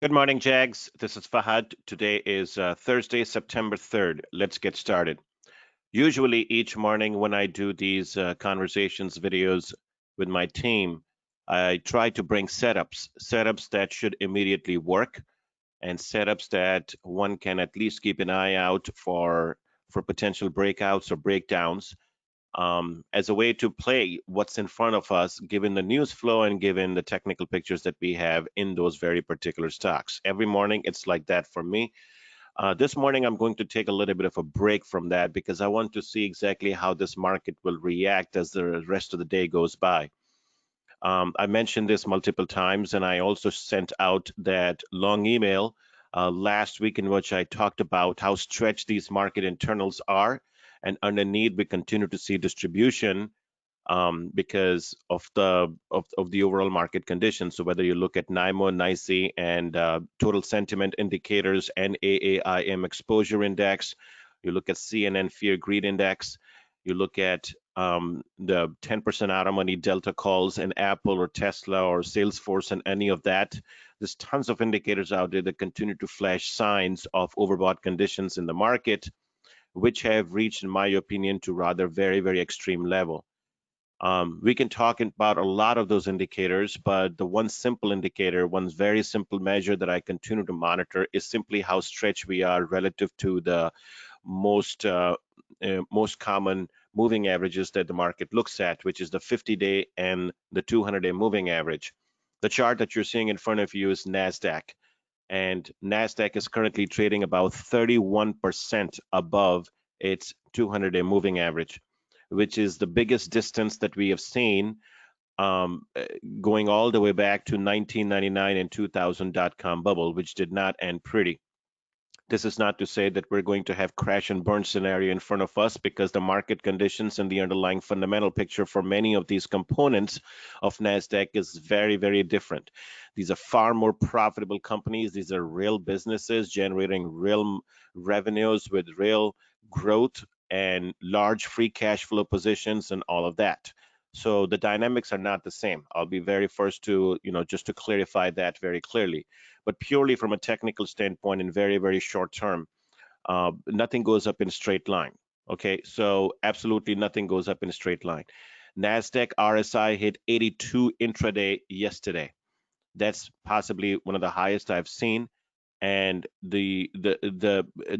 Good morning, Jags. This is Fahad. Today is Thursday, September 3rd. Let's get started. Usually, each morning when I do these conversations videos with my team, I try to bring setups that should immediately work, and setups that one can at least keep an eye out for potential breakouts or breakdowns as a way to play what's in front of us, given the news flow and given the technical pictures that we have in those very particular stocks. Every morning, it's like that for me. This morning, I'm going to take a little bit of a break from that because I want to see exactly how this market will react as the rest of the day goes by. I mentioned this multiple times, and I also sent out that long email last week in which I talked about how stretched these market internals are. And underneath, we continue to see distribution because of the overall market conditions. So whether you look at NIMO, NYSE, and total sentiment indicators and AAIM exposure index, you look at CNN fear greed index, you look at the 10% out of money delta calls in Apple or Tesla or Salesforce and any of that. There's tons of indicators out there that continue to flash signs of overbought conditions in the market, which have reached, in my opinion, to rather very extreme level. We can talk about a lot of those indicators, but the one simple indicator, one very simple measure that I continue to monitor is simply how stretched we are relative to the most common moving averages that the market looks at, which is the 50-day and the 200-day moving average. The chart that you're seeing in front of you is Nasdaq, and Nasdaq is currently trading about 31% above its 200-day moving average, which is the biggest distance that we have seen going all the way back to 1999 and 2000 dot-com bubble, which did not end pretty. This is not to say that we're going to have crash and burn scenario in front of us, because the market conditions and the underlying fundamental picture for many of these components of NASDAQ is very different. These are far more profitable companies. These are real businesses generating real revenues with real growth and large free cash flow positions and all of that. So the dynamics are not the same. I'll be very first to, just to clarify that very clearly. But purely from a technical standpoint, in very short term, nothing goes up in a straight line. Okay, so absolutely nothing goes up in a straight line. Nasdaq RSI hit 82 intraday yesterday. That's possibly one of the highest I've seen, and the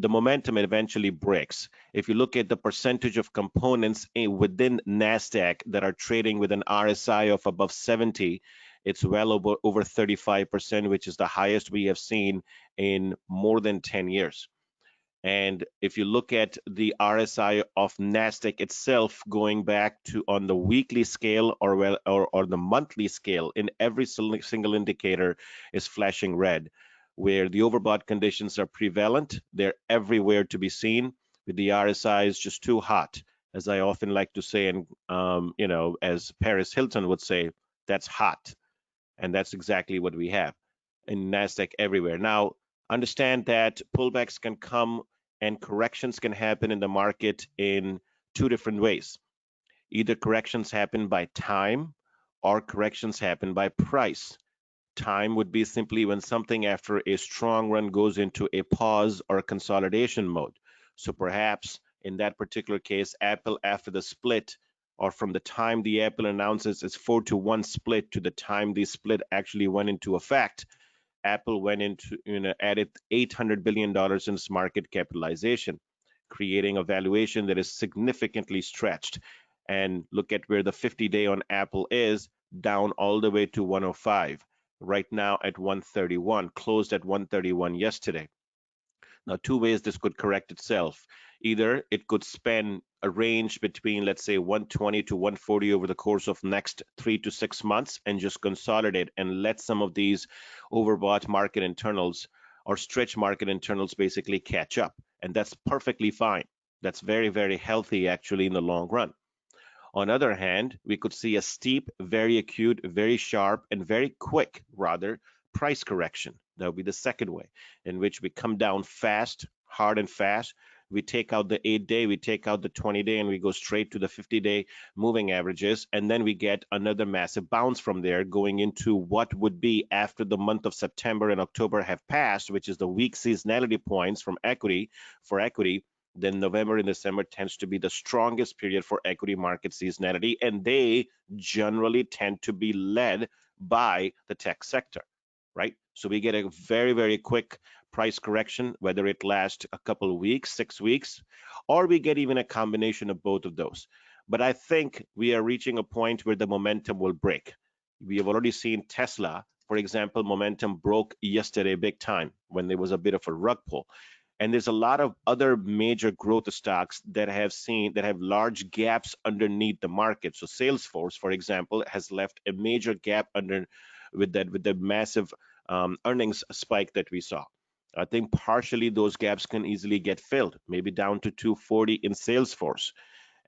momentum eventually breaks. If you look at the percentage of components within Nasdaq that are trading with an RSI of above 70, it's well over 35%, which is the highest we have seen in more than 10 years. And if you look at the RSI of Nasdaq itself, going back to on the weekly scale or the monthly scale, in every single indicator is flashing red, where the overbought conditions are prevalent. They're everywhere to be seen, with the RSI is just too hot, as I often like to say, and as Paris Hilton would say, that's hot. And that's exactly what we have in Nasdaq everywhere. Now, understand that pullbacks can come and corrections can happen in the market in two different ways. Either corrections happen by time or corrections happen by price. Time would be simply when something after a strong run goes into a pause or consolidation mode. So perhaps in that particular case, Apple, after the split, or from the time the Apple announces its 4-to-1 split to the time the split actually went into effect, Apple went into, added $800 billion in its market capitalization, creating a valuation that is significantly stretched. And look at where the 50-day on Apple is, down all the way to 105. Right now at 131, closed at 131 yesterday. Now, two ways this could correct itself. Either it could spend a range between, let's say, 120 to 140 over the course of next 3 to 6 months and just consolidate and let some of these overbought market internals or stretch market internals basically catch up. And that's perfectly fine. That's very healthy actually in the long run. On the other hand, we could see a steep, very acute, very sharp, and very quick, rather, price correction. That would be the second way, in which we come down fast, hard and fast, we take out the 8-day, we take out the 20-day, and we go straight to the 50-day moving averages, and then we get another massive bounce from there going into what would be after the month of September and October have passed, which is the weak seasonality points from equity for equity. Then November and December tends to be the strongest period for equity market seasonality, and they generally tend to be led by the tech sector, right? So we get a very, very quick price correction, whether it lasts a couple of weeks, 6 weeks, or we get even a combination of both of those. But I think we are reaching a point where the momentum will break. We have already seen Tesla, for example, momentum broke yesterday big time when there was a bit of a rug pull. And there's a lot of other major growth stocks that have large gaps underneath the market. So Salesforce, for example, has left a major gap under with the massive earnings spike that we saw. I think partially those gaps can easily get filled, maybe down to 240 in Salesforce.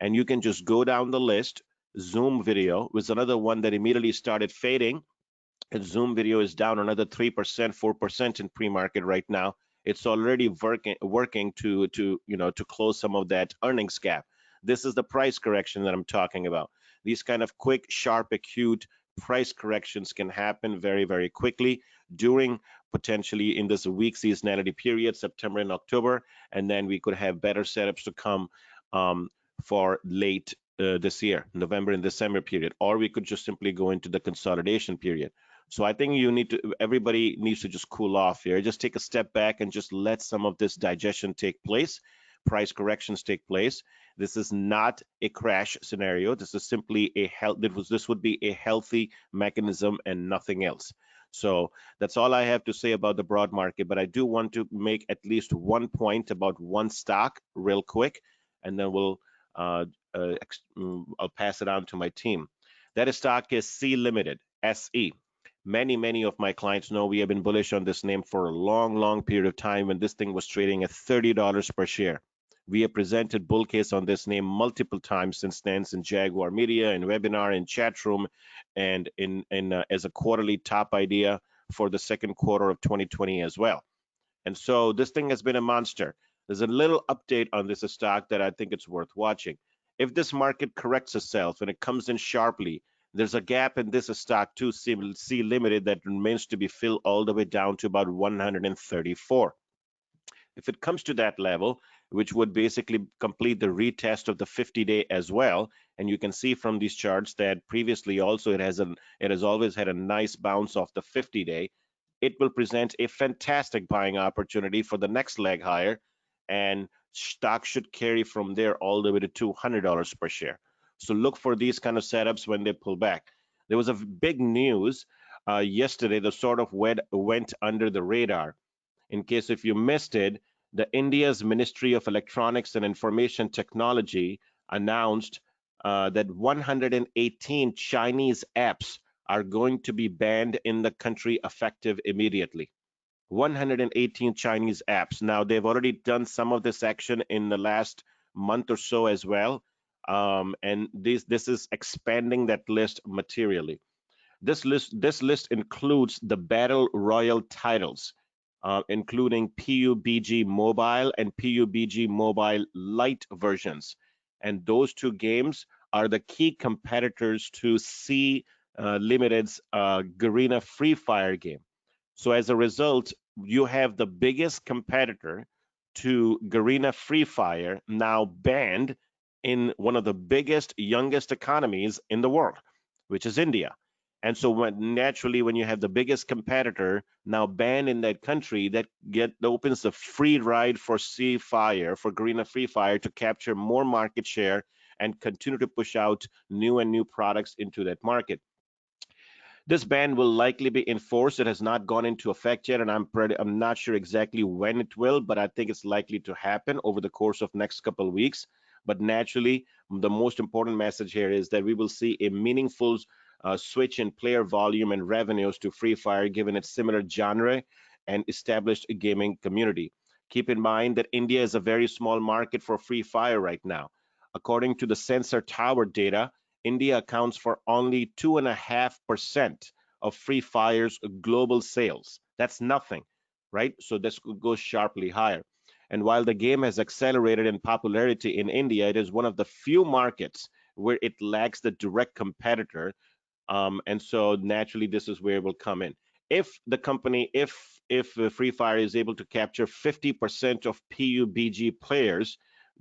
And you can just go down the list. Zoom Video was another one that immediately started fading. And Zoom Video is down another 3%, 4% in pre-market right now. It's already working to close some of that earnings gap. This is the price correction that I'm talking about. These kind of quick, sharp, acute price corrections can happen very, very quickly during potentially in this weak seasonality period, September and October, and then we could have better setups to come for late this year, November and December period, or we could just simply go into the consolidation period. So I think everybody needs to just cool off here, just take a step back and just let some of this digestion take place, price corrections take place. This is not a crash scenario. This is simply this would be a healthy mechanism and nothing else. So that's all I have to say about the broad market, but I do want to make at least one point about one stock real quick, and then I'll pass it on to my team. That stock is C Limited, SE. Many of my clients know we have been bullish on this name for a long period of time when this thing was trading at $30 per share. We have presented bull case on this name multiple times since then, in Jaguar Media, in webinar, in chat room, and as a quarterly top idea for the second quarter of 2020 as well. And so this thing has been a monster. There's a little update on this stock that I think it's worth watching. If this market corrects itself and it comes in sharply, there's a gap in this stock too, C Limited, that remains to be filled all the way down to about 134. If it comes to that level, which would basically complete the retest of the 50-day as well, and you can see from these charts that previously also it has always had a nice bounce off the 50-day, it will present a fantastic buying opportunity for the next leg higher, and stock should carry from there all the way to $200 per share. So look for these kind of setups when they pull back. There was a big news yesterday that sort of went under the radar. In case if you missed it, the India's Ministry of Electronics and Information Technology announced that 118 Chinese apps are going to be banned in the country effective immediately. 118 Chinese apps. Now, they've already done some of this action in the last month or so as well. And this is expanding that list materially. This list includes the Battle Royale titles, including PUBG Mobile and PUBG Mobile Lite versions. And those two games are the key competitors to C Limited's Garena Fire game. So as a result, you have the biggest competitor to Garena Fire now banned in one of the biggest, youngest economies in the world, which is India. And so naturally, when you have the biggest competitor now banned in that country, that opens a free ride for Garena Fire to capture more market share and continue to push out new products into that market. This ban will likely be enforced. It has not gone into effect yet, and I'm not sure exactly when it will, but I think it's likely to happen over the course of next couple of weeks. But naturally, the most important message here is that we will see a meaningful switch in player volume and revenues to Free Fire, given its similar genre and established gaming community. Keep in mind that India is a very small market for Free Fire right now. According to the Sensor Tower data, India accounts for only 2.5% of Free Fire's global sales. That's nothing, right? So this could go sharply higher. And while the game has accelerated in popularity in India, it is one of the few markets where it lacks the direct competitor. And so naturally, this is where it will come in. If the company, if Free Fire is able to capture 50% of PUBG players,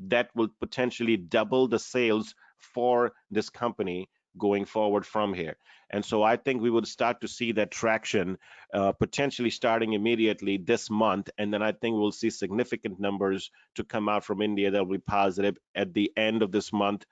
that will potentially double the sales for this company going forward from here. And so I think we would start to see that traction potentially starting immediately this month. And then I think we'll see significant numbers to come out from India that will be positive at the end of this month,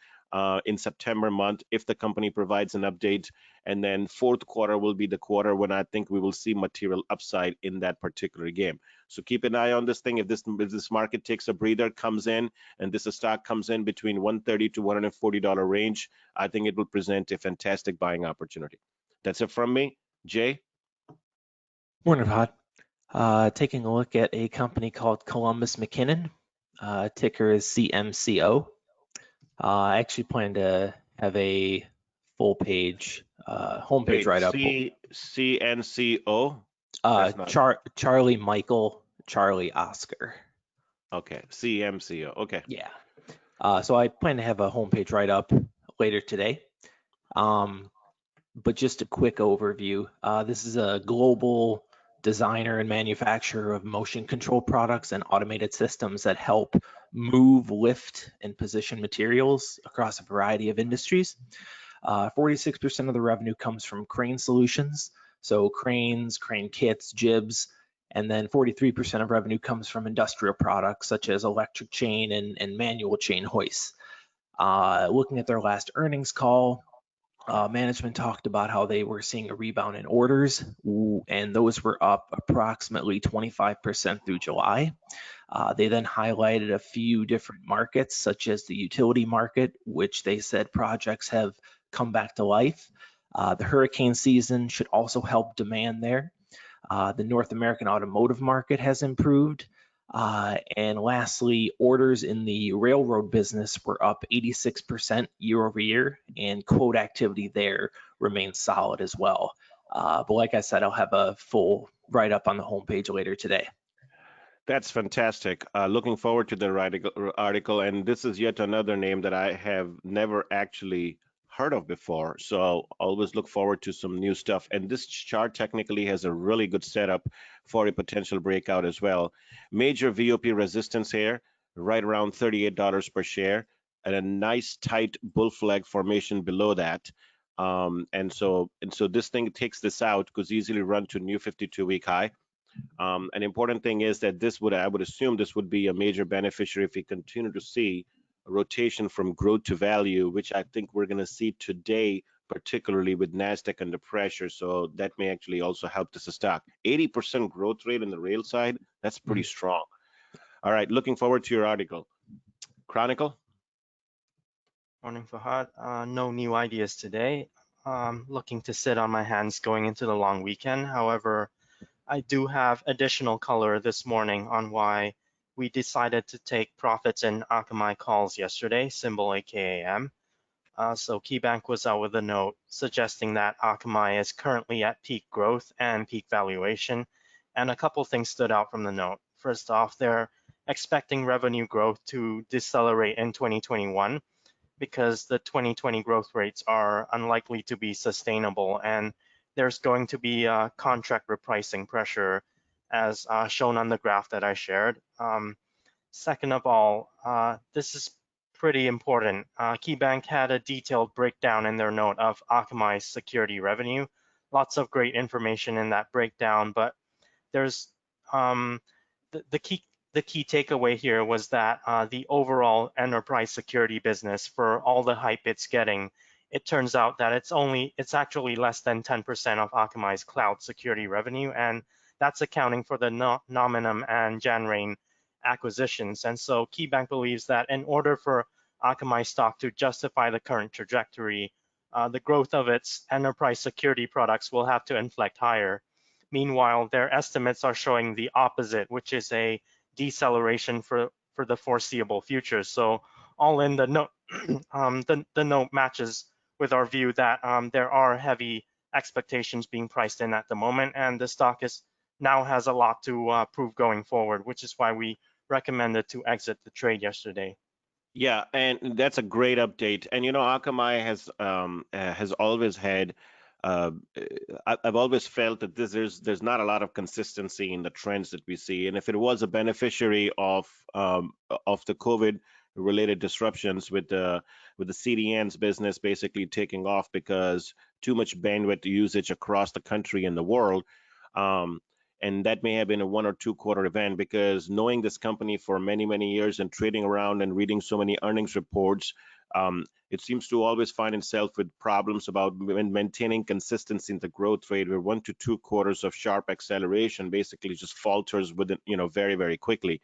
in September month, if the company provides an update. And then fourth quarter will be the quarter when I think we will see material upside in that particular game. So keep an eye on this thing. If this market takes a breather, comes in, and this stock comes in between $130 to $140 range, I think it will present a fantastic buying opportunity. That's it from me. Jay? Morning, Pod. Taking a look at a company called Columbus McKinnon. Ticker is CMCO. I actually plan to have a full page homepage write up. CNCO? Charlie Michael, Charlie Oscar. Okay, CMCO. Okay. Yeah. So I plan to have a homepage write up later today. But just a quick overview. This is a global designer and manufacturer of motion control products and automated systems that help move, lift, and position materials across a variety of industries. 46% of the revenue comes from crane solutions, so cranes, crane kits, jibs, and then 43% of revenue comes from industrial products such as electric chain and manual chain hoists. Looking at their last earnings call, management talked about how they were seeing a rebound in orders, and those were up approximately 25% through July. They then highlighted a few different markets, such as the utility market, which they said projects have come back to life. The hurricane season should also help demand there. The North American automotive market has improved. And lastly, orders in the railroad business were up 86% year over year, and quote activity there remains solid as well. But like I said, I'll have a full write-up on the homepage later today. That's fantastic. Looking forward to the article. And this is yet another name that I have never actually heard of before. So always look forward to some new stuff. And this chart technically has a really good setup for a potential breakout as well. Major VOP resistance here, right around $38 per share, and a nice tight bull flag formation below that. And so this thing takes this out, could easily run to new 52-week high. An important thing is that I would assume this would be a major beneficiary if we continue to see a rotation from growth to value, which I think we're going to see today, particularly with Nasdaq under pressure. So that may actually also help this stock. 80% growth rate in the rail side, that's pretty strong. All right, looking forward to your article. Chronicle? Morning, Fahad. No new ideas today. Looking to sit on my hands going into the long weekend. However, I do have additional color this morning on why we decided to take profits in AKAM calls yesterday, symbol AKAM. So KeyBank was out with a note suggesting that AKAM is currently at peak growth and peak valuation. And a couple things stood out from the note. First off, they're expecting revenue growth to decelerate in 2021 because the 2020 growth rates are unlikely to be sustainable, and there's going to be contract repricing pressure as shown on the graph that I shared. Second of all, this is pretty important. KeyBank had a detailed breakdown in their note of AKAM's security revenue. Lots of great information in that breakdown, but there's the key takeaway here was that the overall enterprise security business, for all the hype it's getting, it turns out that it's actually less than 10% of AKAM's cloud security revenue, and that's accounting for the Nominum and Janrain acquisitions. And so KeyBank believes that in order for AKAM stock to justify the current trajectory, the growth of its enterprise security products will have to inflect higher. Meanwhile, their estimates are showing the opposite, which is a deceleration for the foreseeable future. So all in, the note, the note matches with our view that there are heavy expectations being priced in at the moment, and the stock now has a lot to prove going forward, which is why we recommended to exit the trade yesterday. Yeah, and that's a great update. And you know, Akamai has always had. Uh, I've always felt that there's not a lot of consistency in the trends that we see. And if it was a beneficiary of the COVID related disruptions with the CDN's business basically taking off because too much bandwidth usage across the country and the world. Um, and that may have been a 1 or 2 quarter event, because knowing this company for many years and trading around and reading so many earnings reports, it seems to always find itself with problems about maintaining consistency in the growth rate, where 1 to 2 quarters of sharp acceleration basically just falters within, very quickly.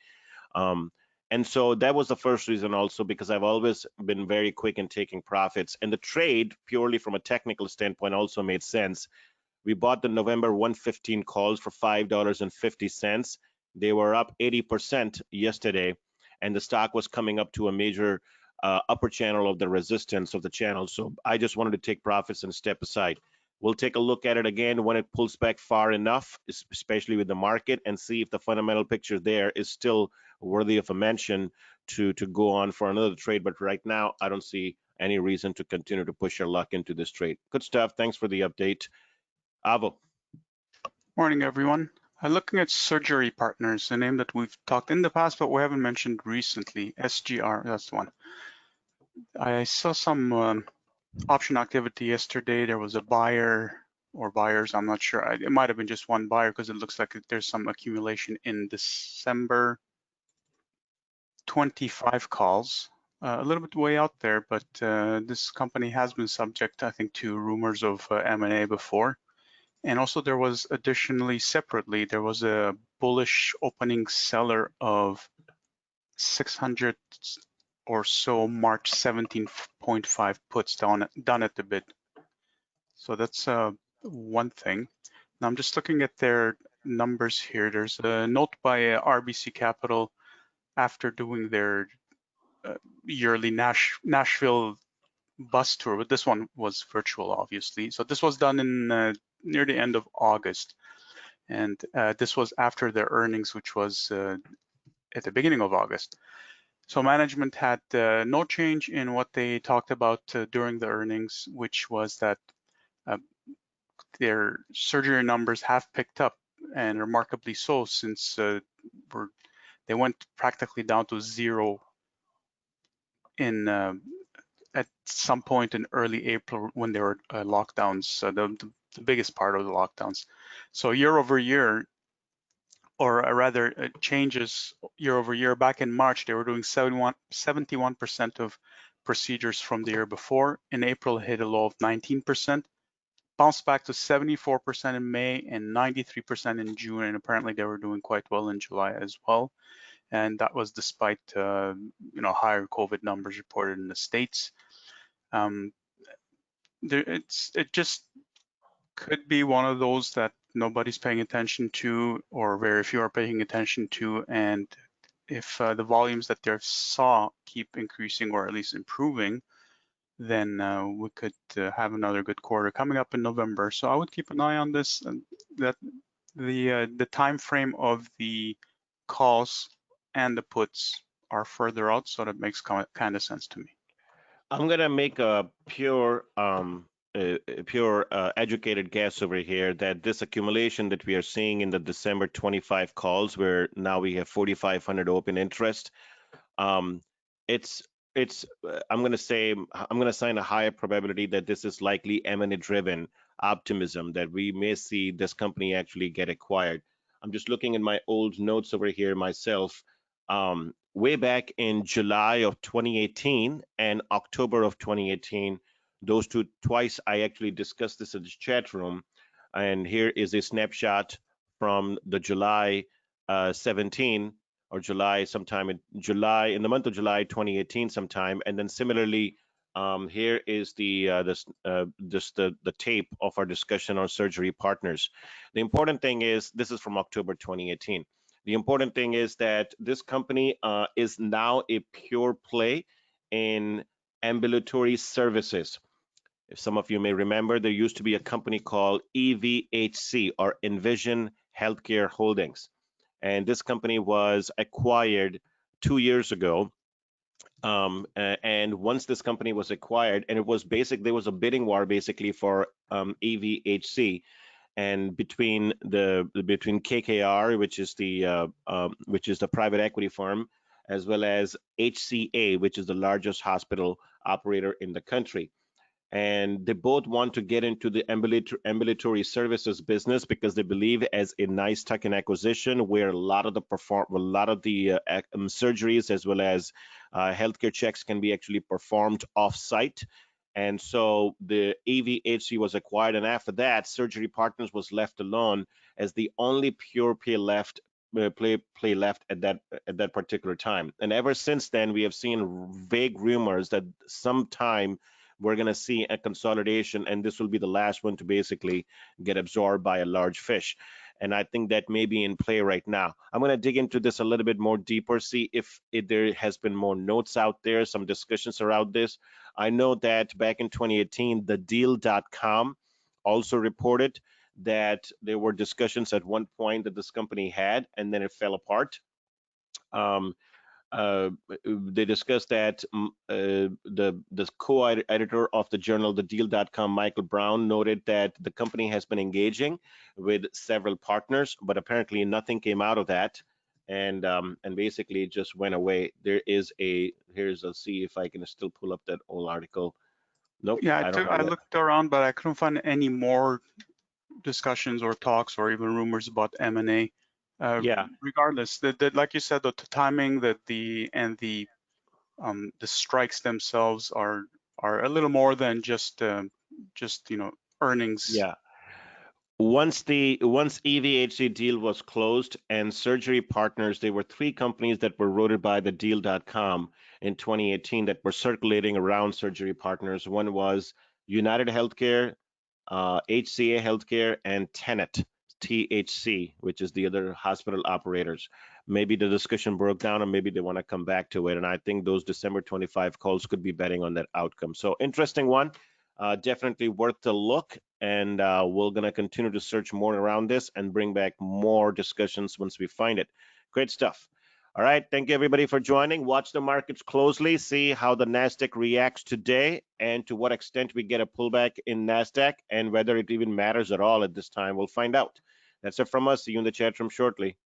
And so that was the first reason, also because I've always been very quick in taking profits, and the trade purely from a technical standpoint also made sense. We bought the November 115 calls for $5.50. They were up 80% yesterday, and the stock was coming up to a major upper channel of the resistance of the channel. So I just wanted to take profits and step aside. We'll take a look at it again when it pulls back far enough, especially with the market, and see if the fundamental picture there is still worthy of a mention to go on for another trade. But right now, I don't see any reason to continue to push your luck into this trade. Good stuff. Thanks for the update. Avo. Morning, everyone. Looking at Surgery Partners, a name that we've talked in the past, but we haven't mentioned recently. SGR, that's the one. I saw some option activity yesterday. There was a buyer or buyers, I'm not sure. It might have been just one buyer, because it looks like there's some accumulation in December 25 calls. A little bit way out there, but this company has been subject, I think, to rumors of M&A before. And also there was additionally, separately, there was a bullish opening seller of 600 or so March 17.5 puts done at the bid. So that's one thing. Now I'm just looking at their numbers here. There's a note by RBC Capital after doing their yearly Nashville bus tour, but this one was virtual, obviously. So this was done in near the end of August, and this was after their earnings, which was at the beginning of August. So management had no change in what they talked about during the earnings, which was that their surgery numbers have picked up, and remarkably so, since they went practically down to zero in at some point in early April when there were lockdowns, the biggest part of the lockdowns. So year over year, or rather changes year over year, back in March, they were doing 71% of procedures from the year before. In April, it hit a low of 19%, bounced back to 74% in May and 93% in June. And apparently they were doing quite well in July as well. And that was despite higher COVID numbers reported in the States. It just could be one of those that nobody's paying attention to, or very few are paying attention to. And if the volumes that they saw keep increasing, or at least improving, then we could have another good quarter coming up in November. So I would keep an eye on this. And that the time frame of the calls and the puts are further out, so that makes kind of sense to me. I'm gonna make a pure educated guess over here that this accumulation that we are seeing in the December 25 calls, where now we have 4,500 open interest, it's I'm gonna assign a higher probability that this is likely M&A driven optimism, that we may see this company actually get acquired. I'm just looking at my old notes over here myself. Way back in July of 2018 and October of 2018, those two twice I actually discussed this in the chat room. And here is a snapshot from the July 17, or July, sometime in the month of July 2018 sometime. And then similarly, here is the tape of our discussion on Surgery Partners. The important thing is, this is from October 2018. The important thing is that this company is now a pure play in ambulatory services. If some of you may remember, there used to be a company called EVHC, or Envision Healthcare Holdings. and this company was acquired 2 years ago. And once this company was acquired, and it was there was a bidding war basically for AVHC, and between KKR, which is the private equity firm, as well as HCA, which is the largest hospital operator in the country. And they both want to get into the ambulatory services business because they believe as a nice tuck-in acquisition where a lot of the surgeries as well as healthcare checks can be actually performed off-site. And so the AVHC was acquired, and after that, Surgery Partners was left alone as the only pure play left at that particular time. And ever since then, we have seen vague rumors that sometime we're going to see a consolidation, and this will be the last one to basically get absorbed by a large fish. And I think that may be in play right now. I'm going to dig into this a little bit more deeper, see if there has been more notes out there, some discussions around this. I know that back in 2018, the deal.com also reported that there were discussions at one point that this company had, and then it fell apart. They discussed that the co-editor of the journal, the deal.com, Michael Brown, noted that the company has been engaging with several partners, but apparently nothing came out of that, and basically it just went away. I'll see if I can still pull up that old article. Nope. Yeah, I looked around, but I couldn't find any more discussions or talks or even rumors about M&A. Yeah. Regardless, like you said, the timing, the strikes themselves are a little more than just earnings. Yeah. Once EVHC deal was closed and Surgery Partners, there were 3 companies that were routed by the deal.com in 2018 that were circulating around Surgery Partners. One was United Healthcare, HCA Healthcare, and Tenet, THC, which is the other hospital operators. Maybe the discussion broke down, or maybe they want to come back to it. And I think those December 25 calls could be betting on that outcome. So interesting one. Definitely worth a look, and we're going to continue to search more around this and bring back more discussions once we find it. Great stuff. All right, thank you everybody for joining. Watch the markets closely, see how the Nasdaq reacts today and to what extent we get a pullback in Nasdaq and whether it even matters at all at this time. We'll find out. That's it from us. See you in the chat room shortly.